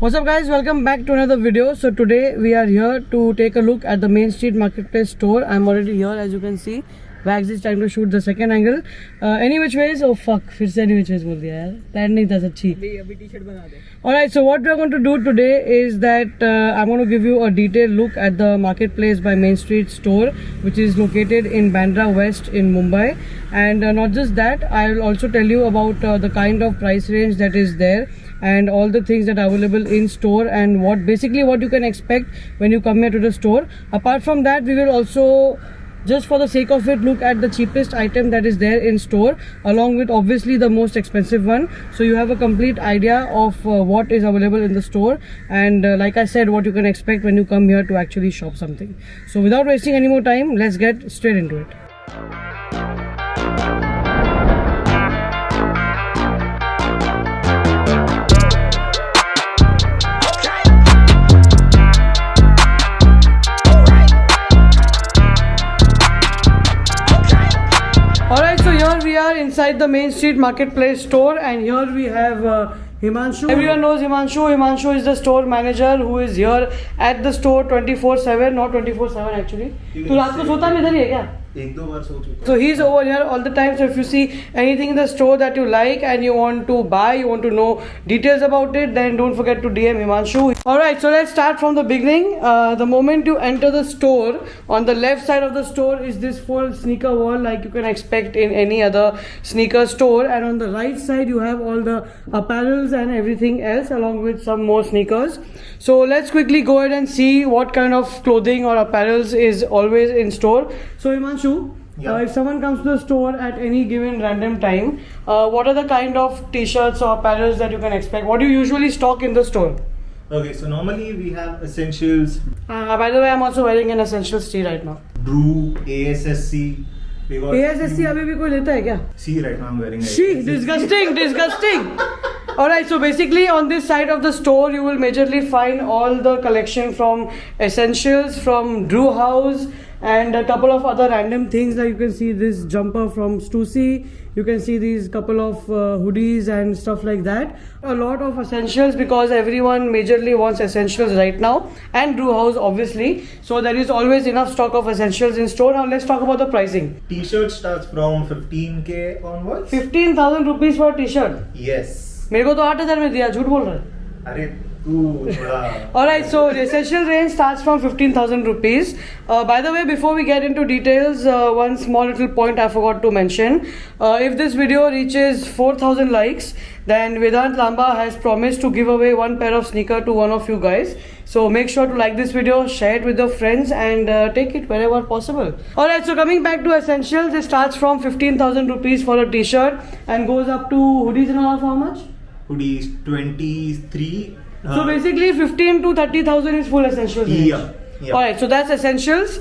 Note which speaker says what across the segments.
Speaker 1: What's up guys, welcome back to another video. So today we are here to take a look at the Main Street Marketplace store. I'm already here as you can see. Wags is trying to shoot the second angle. Any which ways? Oh fuck, फिर से any which ways बोल दिया यार. Plan नहीं था सच्ची. अभी t-shirt बना दे. Alright, so what we are going to do today is that I'm going to give you a detailed look at the Marketplace by Main Street store, which is located in Bandra West in Mumbai. And not just that, I will also tell you about the kind of price range that is there and all the things that are available in store and what you can expect when you come here to the store. Apart from that, we will also, just for the sake of it, look at the cheapest item that is there in store along with obviously the most expensive one, so you have a complete idea of what is available in the store and like I said, what you can expect when you come here to actually shop something. So without wasting any more time, let's get straight into it. We are inside the Main Street Marketplace store and here we have Himanshu. Everyone knows Himanshu. Himanshu is the store manager who is here at the store 24/7, not 24/7 actually. तो रात को सोता नहीं इधर ही है क्या? एक दो बार सो चुका. So he's over here all the time. So if you see anything in the store that you like and you want to buy, you want to know details about it, then don't forget to DM Himanshu. Alright, so let's start from the beginning. The moment you enter the store, on the left side of the store is this full sneaker wall like you can expect in any other sneaker store, and on the right side you have all the apparels and everything else along with some more sneakers. So let's quickly go ahead and see what kind of clothing or apparels is always in store. So Himanshu, if someone comes to the store at any given random time, what are the kind of t-shirts or apparels that you can expect? What do you usually stock in the store?
Speaker 2: Okay, so normally we have essentials.
Speaker 1: By the way, I'm also wearing an essentials tee right now.
Speaker 2: Drew, ASSC.
Speaker 1: ASSC अभी भी कोई लेता है क्या?
Speaker 2: See, right now I'm wearing
Speaker 1: ASSC. She, disgusting. Alright, so basically on this side of the store you will majorly find all the collection from essentials, from Drew House, and a couple of other random things, like you can see this jumper from Stussy, you can see these couple of hoodies and stuff like that. A lot of essentials because everyone majorly wants essentials right now, and Drew House obviously, so there is always enough stock of essentials in store. Now let's talk about the pricing.
Speaker 2: T-shirt starts from 15k onwards.
Speaker 1: 15,000 rupees for a t-shirt?
Speaker 2: Yes.
Speaker 1: मेरे को तो 8,000 में दिया, झूठ बोल रहा है.
Speaker 2: अरे तू थोड़ा.
Speaker 1: Alright, so the essential range starts from 15,000 rupees. By the way, before we get into details, one small little point I forgot to mention. If this video reaches 4,000 likes, then Vedant Lamba has promised to give away one pair of sneaker to one of you guys. So make sure to like this video, share it with your friends and take it wherever possible. Alright, so coming back to essentials, it starts from 15,000 rupees for a t-shirt and goes up to hoodies and all. How much?
Speaker 2: Hoodies 23.
Speaker 1: So basically 15 to 30,000 is full essentials.
Speaker 2: Yeah.
Speaker 1: Alright, so that's essentials.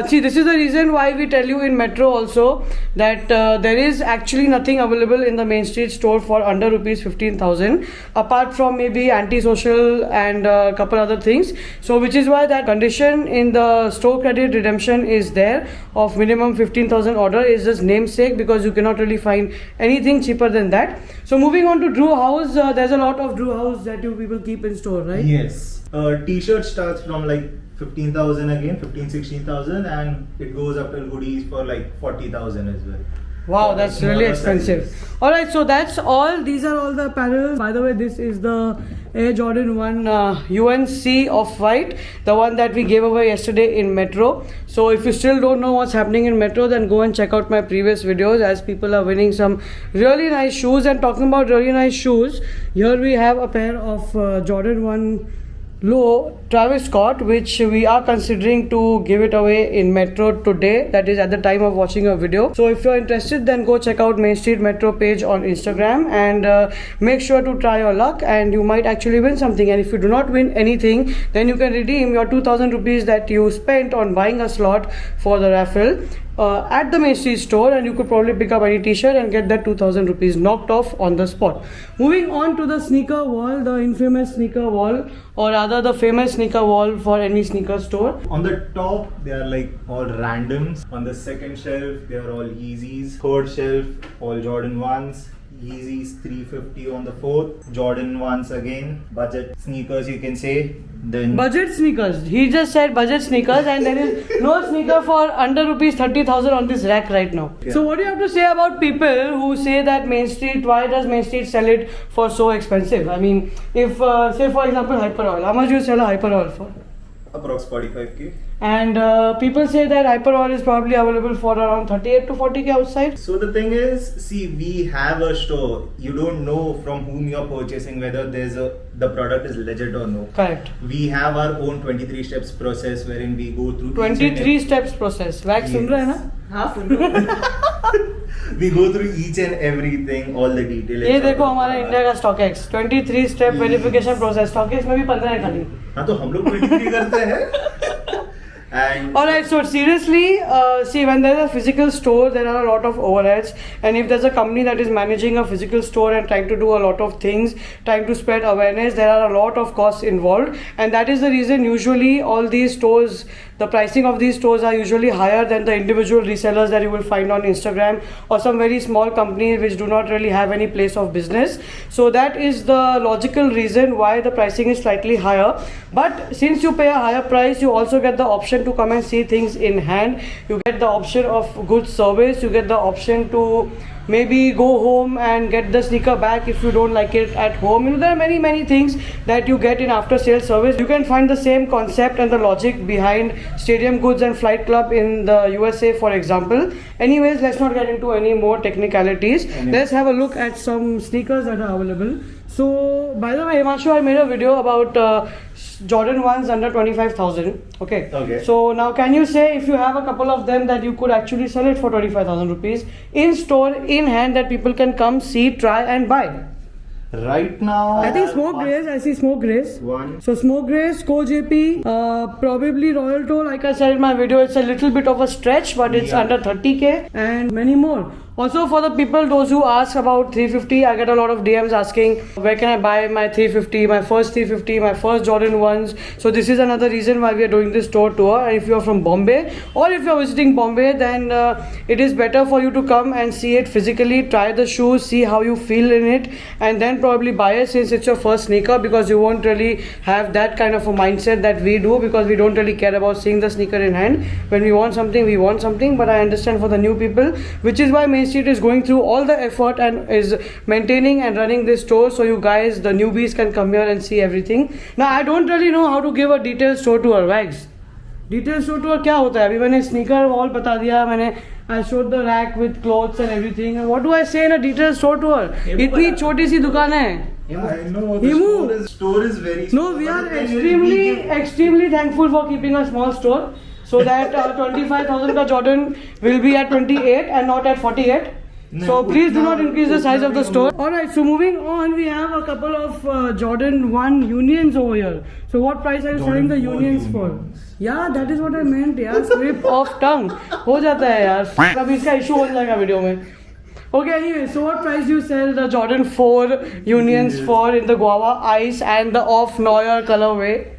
Speaker 1: See, this is the reason why we tell you in Metro also that there is actually nothing available in the Main Street store for under rupees 15,000 apart from maybe anti-social and a couple other things. So which is why that condition in the store credit redemption is there of minimum 15,000 order is just namesake because you cannot really find anything cheaper than that. So moving on to Drew House, there's a lot of Drew House that you people keep in store, right?
Speaker 2: Yes. T-shirt starts from like 15,000 again, 16,000, and it goes up to hoodies for like 40,000 as well.
Speaker 1: Wow, that's really expensive. Alright, so that's all. These are all the apparel. By the way, this is the Air Jordan 1 UNC Off-White, the one that we gave away yesterday in Metro. So if you still don't know what's happening in Metro, then go and check out my previous videos as people are winning some really nice shoes. And talking about really nice shoes, here we have a pair of Jordan 1 Low Travis Scott, which we are considering to give it away in Metro today, that is at the time of watching our video. So if you're interested, then go check out Main Street Metro page on Instagram and make sure to try your luck and you might actually win something. And if you do not win anything, then you can redeem your 2,000 rupees that you spent on buying a slot for the raffle at the Main Street store, and you could probably pick up any t-shirt and get that 2,000 rupees knocked off on the spot. Moving on to the sneaker wall, the infamous sneaker wall, or rather the famous sneaker wall for any sneaker store.
Speaker 2: On the top, they are like all randoms. On the second shelf, they are all Yeezys. Third shelf, all Jordan 1s. Yeezys 350 on the 4th. Jordan 1s again. Budget sneakers you can say. Then
Speaker 1: Budget sneakers. He just said budget sneakers, and there is no sneaker for under rupees 30,000 on this rack right now.
Speaker 2: Yeah.
Speaker 1: So what do you have to say about people who say that Main Street? Why does Main Street sell it for so expensive? I mean, if say for example Hyper Oil, how much do you sell a Hyper Oil for?
Speaker 2: approx 45k.
Speaker 1: And people say that Hyper Oil is probably available for around 38 to 40k outside.
Speaker 2: So the thing is, see, we have a store. You don't know from whom you're purchasing whether the product is legit or no.
Speaker 1: Correct.
Speaker 2: We have our own 23 steps process wherein we go through
Speaker 1: 23 steps process. Wax सुन रहे हैं ना?
Speaker 2: हाँ सुन रहा हूँ. We go through each and everything, all the details.
Speaker 1: ये देखो हमारा India का StockX 23 step verification process. StockX में भी 15 है खाली.
Speaker 2: हाँ तो हम लोग 23 करते हैं. And
Speaker 1: Alright, so seriously, see, when there's a physical store, there are a lot of overheads, and if there's a company that is managing a physical store and trying to do a lot of things, trying to spread awareness, there are a lot of costs involved, and that is the reason usually all these stores, the pricing of these stores are usually higher than the individual resellers that you will find on Instagram or some very small companies which do not really have any place of business. So that is the logical reason why the pricing is slightly higher. But since you pay a higher price, you also get the option to come and see things in hand. You get the option of good service. You get the option to maybe go home and get the sneaker back if you don't like it at home. You know, there are many things that you get in after sale service. You can find the same concept and the logic behind Stadium Goods and Flight Club in the USA, for example. Anyways, let's not get into any more technicalities. Let's have a look at some sneakers that are available. So, by the way, Himanshu, I made a video about Jordan 1s under 25,000. Okay. So now, can you say if you have a couple of them that you could actually sell it for 25,000 rupees in store, in hand, that people can come, see, try, and buy?
Speaker 2: right now,
Speaker 1: I think Smoke Grace. I see Smoke Grace.
Speaker 2: One.
Speaker 1: So Smoke Grace, Co JP, probably Royal Toe. Like I said in my video, it's a little bit of a stretch, but it's under 30k, and many more. Also, for the people, those who ask about 350, I get a lot of DMs asking where can I buy my 350, my first 350, my first Jordan 1s. So this is another reason why we are doing this store tour. And if you are from Bombay or if you are visiting Bombay, then it is better for you to come and see it physically, try the shoes, see how you feel in it, and then probably buy it since it's your first sneaker, because you won't really have that kind of a mindset that we do, because we don't really care about seeing the sneaker in hand. When we want something, we want something. But I understand for the new people, which is why Main Street is going through all the effort and is maintaining and running this store, so you guys, the newbies, can come here and see everything. Now I don't really know how to give a detailed store tour. Wags, detailed store tour क्या होता है? अभी मैंने sneaker wall बता दिया, मैंने I showed the rack with clothes and everything. And what do I say in a detailed store tour? इतनी छोटी सी दुकान है.
Speaker 2: I know the store is very small.
Speaker 1: No, we are extremely thankful for keeping a small store, so that 25,000 ka Jordan will be at 28 and not at 48. So please do not increase the size of the store. Alright, so moving on, we have a couple of Jordan 1 Unions over here. So what price are you selling the Unions for? Yeah, that is what I meant. यार, slip of tongue हो जाता है यार. अभी इसका issue हो जाएगा video में. Okay, anyway, so what price do you sell the Jordan 4 Unions for in the Guava Ice and the Off Neuer colorway?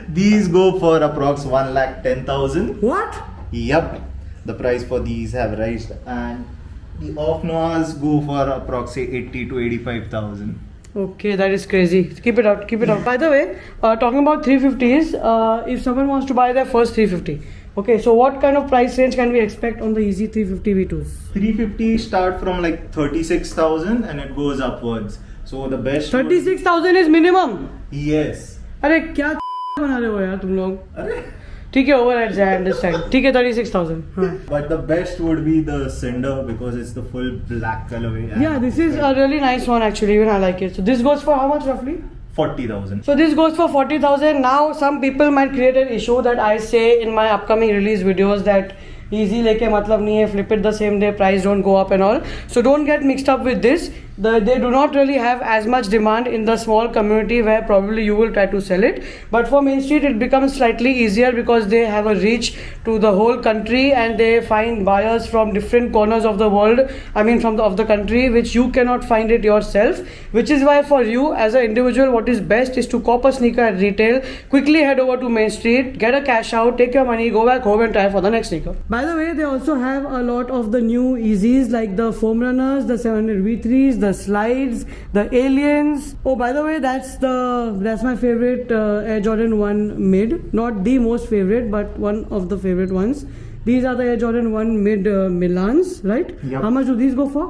Speaker 2: These go for approx 1,10,000.
Speaker 1: What?
Speaker 2: Yup, the price for these have risen, and the off noirs go for approx 80 to 85,000.
Speaker 1: Okay, that is crazy. Keep it out, keep it out. By the way, talking about 350s, if someone wants to buy their first 350, okay, so what kind of price range can we expect on the Easy 350 V2s?
Speaker 2: 350 start from like 36,000 and it goes upwards. So the best
Speaker 1: 36,000 is minimum.
Speaker 2: Yes.
Speaker 1: अरे क्या बना रहे हो यार तुम लोग?
Speaker 2: अरे
Speaker 1: ठीक है, overheads, I understand. ठीक है, 36,000. हाँ.
Speaker 2: But the best would be the Cinder because it's the full black colorway.
Speaker 1: Yeah, this is a really nice one actually. Even I like it. So this goes for how much roughly?
Speaker 2: 40,000.
Speaker 1: So this goes for 40,000. Now some people might create an issue that I say in my upcoming release videos that easy लेके मतलब नहीं है, flip it the same day, price don't go up and all. So don't get mixed up with this. They do not really have as much demand in the small community where probably you will try to sell it. But for Main Street, it becomes slightly easier because they have a reach to the whole country and they find buyers from different corners of the world. I mean, of the country, which you cannot find it yourself. Which is why for you as an individual, what is best is to cop a sneaker at retail. Quickly head over to Main Street, get a cash out, take your money, go back home and try for the next sneaker. By the way, they also have a lot of the new Yeezys like the Foam Runners, the 700 V3s, the slides, the aliens. Oh, by the way, that's my favorite Air Jordan 1 mid. Not the most favorite, but one of the favorite ones. These are the Air Jordan 1 mid Milans, right?
Speaker 2: Yep.
Speaker 1: How much do these go for?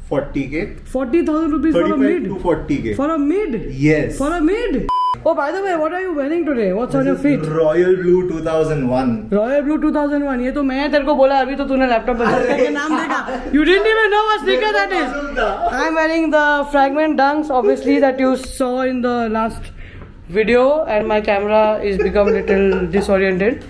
Speaker 2: 40k.
Speaker 1: 40,000 rupees for a
Speaker 2: 35
Speaker 1: mid.
Speaker 2: to 40k.
Speaker 1: For a mid.
Speaker 2: Yes.
Speaker 1: For a mid. Oh, by the way, what are you wearing today? What's on your feet?
Speaker 2: Royal Blue 2001.
Speaker 1: Royal Blue 2001. ये तो मैं तेरे को बोला अभी तो तूने laptop पे करके नाम देखा. You didn't even know what sneaker that is. I'm wearing the Fragment Dunks, obviously that you saw in the last video, and my camera is become little disoriented.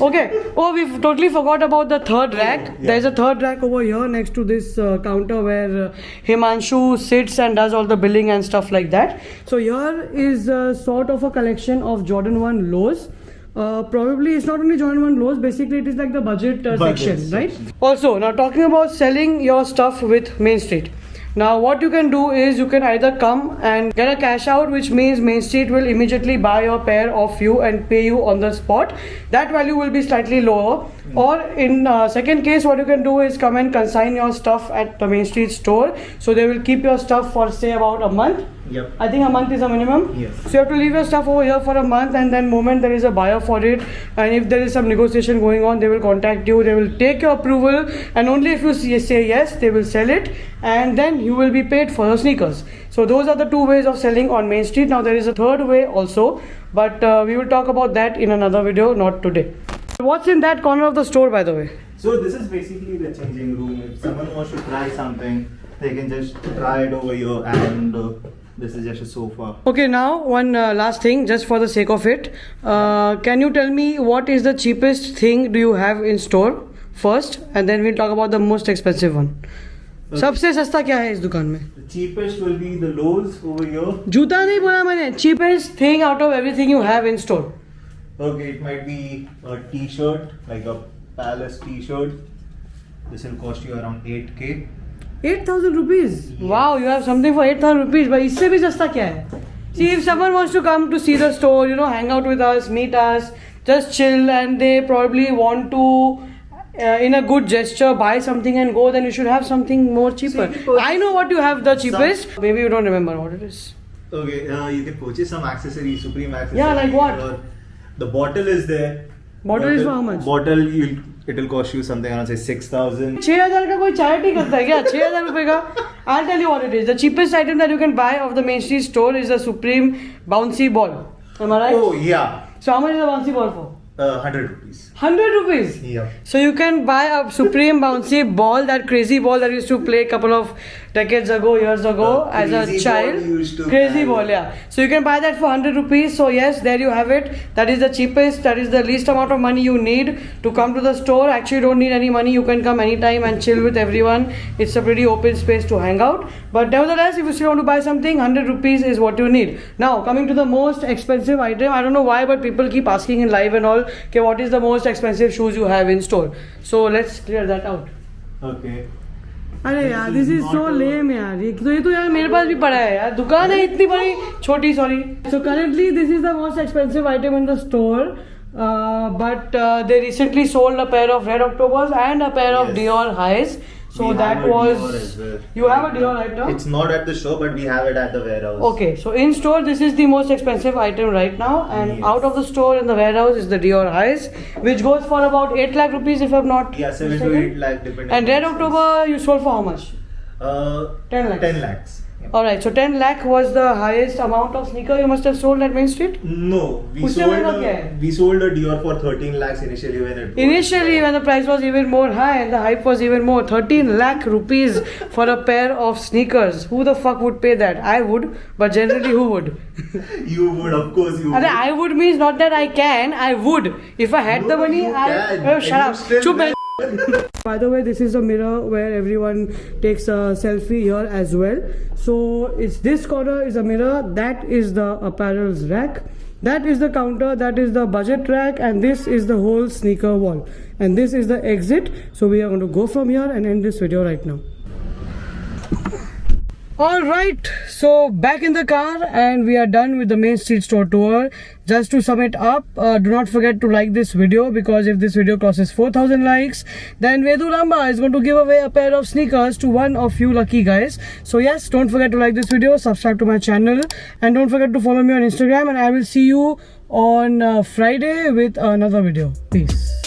Speaker 1: Okay. Oh, we totally forgot about the third rack.
Speaker 2: Yeah.
Speaker 1: There's a third rack over here next to this counter where Himanshu sits and does all the billing and stuff like that. So here is sort of a collection of Jordan 1 lows. Probably it's not only Jordan 1 lows, basically it is like the budget section, right? Also, now talking about selling your stuff with Main Street. Now what you can do is you can either come and get a cash out, which means Main Street will immediately buy your pair of you and pay you on the spot. That value will be slightly lower. Or in second case, what you can do is come and consign your stuff at the Main Street store. So they will keep your stuff for say about a month.
Speaker 2: Yep.
Speaker 1: I think a month is a minimum.
Speaker 2: Yes.
Speaker 1: So you have to leave your stuff over here for a month, and then moment there is a buyer for it, and if there is some negotiation going on, they will contact you. They will take your approval, and only if you say yes, they will sell it, and then you will be paid for your sneakers. So those are the two ways of selling on Main Street. Now there is a third way also, but we will talk about that in another video, not today. What's in that corner of the store, by the way?
Speaker 2: So this is basically the changing room. If someone wants to try something, they can just try it over here, and this is just a sofa.
Speaker 1: Okay, now one last thing, just for the sake of it. Can you tell me what is the cheapest thing do you have in store first, and then we'll talk about the most expensive one.
Speaker 2: Okay.
Speaker 1: सबसे सस्ता क्या है इस दुकान में?
Speaker 2: The cheapest will be the lows over here.
Speaker 1: जूता नहीं बोला मैंने. Cheapest thing out of everything you have in store.
Speaker 2: Okay, it might be a t-shirt, like a Palace t-shirt. This will cost you around 8k.
Speaker 1: 8,000 rupees.
Speaker 2: Yes.
Speaker 1: Wow, you have something for 8,000 rupees. But इससे भी सस्ता क्या है? See, if someone wants to come to see the store, you know, hang out with us, meet us, just chill, and they probably want to, in a good gesture, buy something and go, then you should have something more cheaper. I know what you have the cheapest. Maybe you don't remember what it is.
Speaker 2: Okay, you can purchase some accessories, Supreme accessories.
Speaker 1: Yeah, like what?
Speaker 2: Or the bottle is there.
Speaker 1: Bottle is for how much?
Speaker 2: Bottle, it will cost you something around say 6,000.
Speaker 1: 6,000 का कोई charity करता है क्या? 6,000 रुपए का? I'll tell you what it is. The cheapest item that you can buy of the Main Street store is the Supreme bouncy ball. Am I right?
Speaker 2: Oh yeah,
Speaker 1: So how much is the bouncy ball for?
Speaker 2: 100 rupees.
Speaker 1: 100 rupees.
Speaker 2: Yeah.
Speaker 1: So you can buy a Supreme bouncy ball, that crazy ball that you used to play a couple of decades ago, years ago,
Speaker 2: The
Speaker 1: as a
Speaker 2: crazy
Speaker 1: child.
Speaker 2: ball you used to
Speaker 1: Crazy
Speaker 2: have.
Speaker 1: ball, yeah. So you can buy that for 100 rupees. So yes, there you have it. That is the cheapest. That is the least amount of money you need to come to the store. Actually, you don't need any money. You can come anytime and chill with everyone. It's a pretty open space to hang out. But nevertheless, if you still want to buy something, 100 rupees is what you need. Now, coming to the most expensive item. I don't know why, but people keep asking in live and all, okay, what is the most expensive shoes you have in store? So let's clear that out.
Speaker 2: Okay.
Speaker 1: अरे यार this is so लेम यार. ये तो यार मेरे पास भी पड़ा है यार. दुकान है इतनी बड़ी, छोटी, sorry. So currently this is the most expensive item in the store, but they recently sold a pair of Red Octobers and a pair of
Speaker 2: Yes.
Speaker 1: Dior Highs. So
Speaker 2: We
Speaker 1: that
Speaker 2: have a
Speaker 1: was
Speaker 2: Dior as well.
Speaker 1: You have a Dior right now?
Speaker 2: It's not at the show, but we have it at the warehouse.
Speaker 1: Okay, so in store this is the most expensive item right now, and
Speaker 2: Yes.
Speaker 1: out of the store in the warehouse is the Dior Highs, which goes for about 8 lakh rupees if I'm not
Speaker 2: Yeah, 7 to
Speaker 1: mistaken.
Speaker 2: 8 lakh depending.
Speaker 1: And Red
Speaker 2: on the
Speaker 1: October you sold for how much?
Speaker 2: size.
Speaker 1: 10 lakhs.
Speaker 2: 10 lakhs. Yeah.
Speaker 1: Alright, so 10 lakh was the highest amount of sneaker you must have sold at Main Street?
Speaker 2: No, we
Speaker 1: उससे
Speaker 2: sold
Speaker 1: महंगा क्या है?
Speaker 2: we sold a Dior for 13 lakhs initially when it was.
Speaker 1: Initially, when the price was even more high and the hype was even more, 13 lakh rupees for a pair of sneakers. Who the fuck would pay that? I would, but generally who would?
Speaker 2: You would, of course, you would.
Speaker 1: Arre, I would means not that I can, I would. If I had
Speaker 2: No,
Speaker 1: the money,
Speaker 2: you
Speaker 1: I...
Speaker 2: can.
Speaker 1: Oh, shut
Speaker 2: And
Speaker 1: up.
Speaker 2: you still
Speaker 1: Chup,
Speaker 2: will.
Speaker 1: By the way, this is a mirror where everyone takes a selfie here as well. So it's this corner is a mirror, that is the apparels rack, that is the counter, that is the budget rack, and this is the whole sneaker wall. And this is the exit. So we are going to go from here and end this video right now. All right, so back in the car and we are done with the main street store tour. Just to sum it up, do not forget to like this video, because if this video crosses 4,000 likes, then Vedu Lamba is going to give away a pair of sneakers to one of you lucky guys. So yes, don't forget to like this video, subscribe to my channel, and don't forget to follow me on Instagram, and I will see you on Friday with another video. Peace.